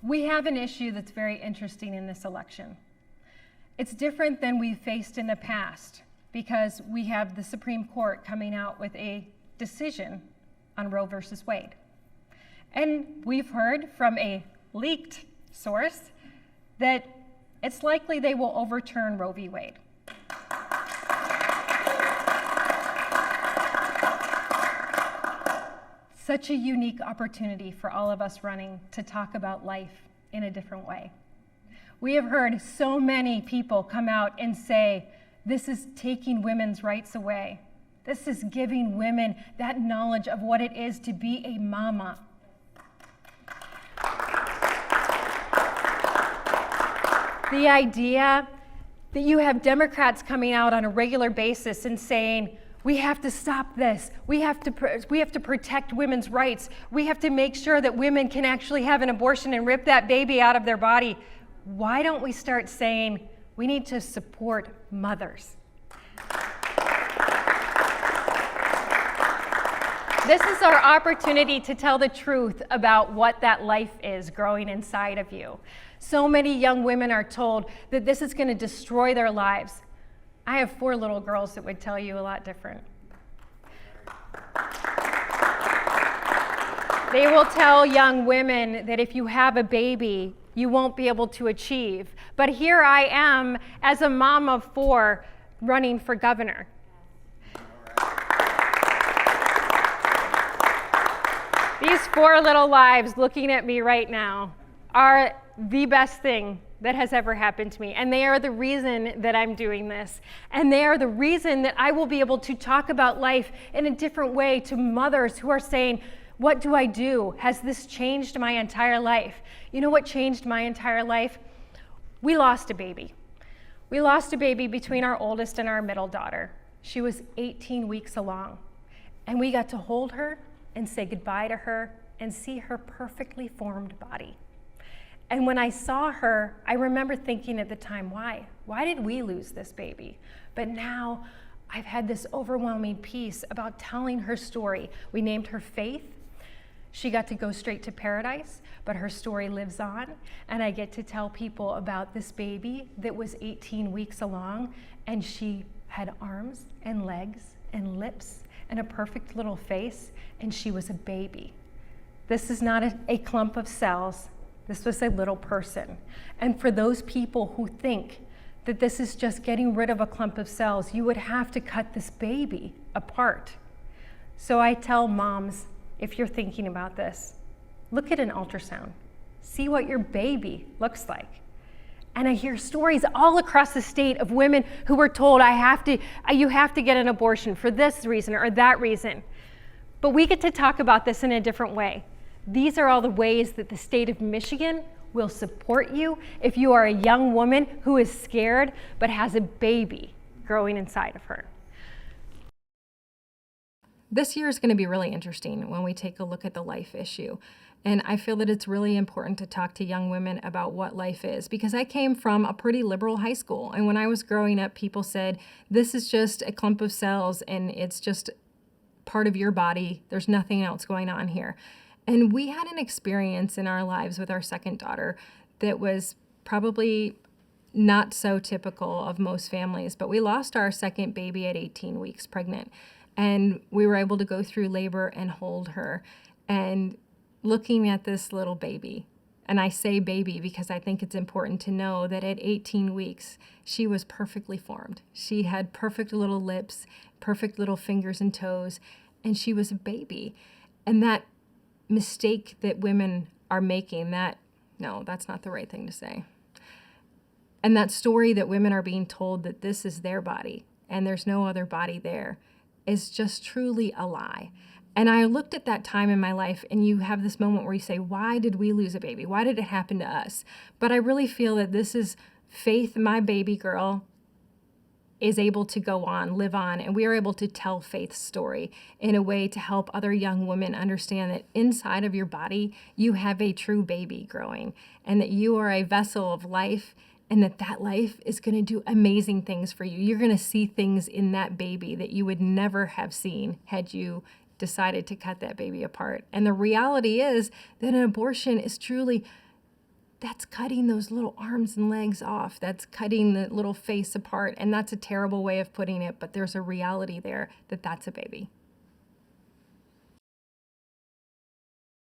We have an issue that's very interesting in this election. It's different than we've faced in the past because we have the Supreme Court coming out with a decision on Roe versus Wade. And we've heard from a leaked source that it's likely they will overturn Roe v. Wade. Such a unique opportunity for all of us running to talk about life in a different way. We have heard so many people come out and say, this is taking women's rights away. This is giving women that knowledge of what it is to be a mama. The idea that you have Democrats coming out on a regular basis and saying, we have to stop this. We have to protect women's rights. We have to make sure that women can actually have an abortion and rip that baby out of their body. Why don't we start saying we need to support mothers? This is our opportunity to tell the truth about what that life is growing inside of you. So many young women are told that this is going to destroy their lives. I have 4 little girls that would tell you a lot different. They will tell young women that if you have a baby, you won't be able to achieve. But here I am as a mom of 4 running for governor. These 4 little lives looking at me right now are the best thing that has ever happened to me. And they are the reason that I'm doing this. And they are the reason that I will be able to talk about life in a different way to mothers who are saying, what do I do? Has this changed my entire life? You know what changed my entire life? We lost a baby. We lost a baby between our oldest and our middle daughter. She was 18 weeks along. And we got to hold her and say goodbye to her and see her perfectly formed body. And when I saw her, I remember thinking at the time, why? Why did we lose this baby? But now I've had this overwhelming peace about telling her story. We named her Faith. She got to go straight to paradise, but her story lives on. And I get to tell people about this baby that was 18 weeks along, and she had arms and legs and lips and a perfect little face, and she was a baby. This is not a clump of cells. This was a little person. And for those people who think that this is just getting rid of a clump of cells, you would have to cut this baby apart. So I tell moms, if you're thinking about this, look at an ultrasound. See what your baby looks like. And I hear stories all across the state of women who were told, you have to get an abortion for this reason or that reason. But we get to talk about this in a different way. These are all the ways that the state of Michigan will support you if you are a young woman who is scared but has a baby growing inside of her. This year is going to be really interesting when we take a look at the life issue. And I feel that it's really important to talk to young women about what life is, because I came from a pretty liberal high school. And when I was growing up, people said, this is just a clump of cells and it's just part of your body. There's nothing else going on here. And we had an experience in our lives with our second daughter that was probably not so typical of most families, but we lost our second baby at 18 weeks pregnant. And we were able to go through labor and hold her. And looking at this little baby, and I say baby because I think it's important to know that at 18 weeks, she was perfectly formed. She had perfect little lips, perfect little fingers and toes, and she was a baby. And that mistake that women are making, that's not the right thing to say. And that story that women are being told that this is their body and there's no other body there is just truly a lie. And I looked at that time in my life, and you have this moment where you say, why did we lose a baby? Why did it happen to us? But I really feel that this is Faith, my baby girl, is able to go on, live on, and we are able to tell Faith's story in a way to help other young women understand that inside of your body, you have a true baby growing, and that you are a vessel of life, and that life is going to do amazing things for you. You're going to see things in that baby that you would never have seen had you decided to cut that baby apart. And the reality is that an abortion is truly that's cutting those little arms and legs off. That's cutting the little face apart. And that's a terrible way of putting it, but there's a reality there that that's a baby.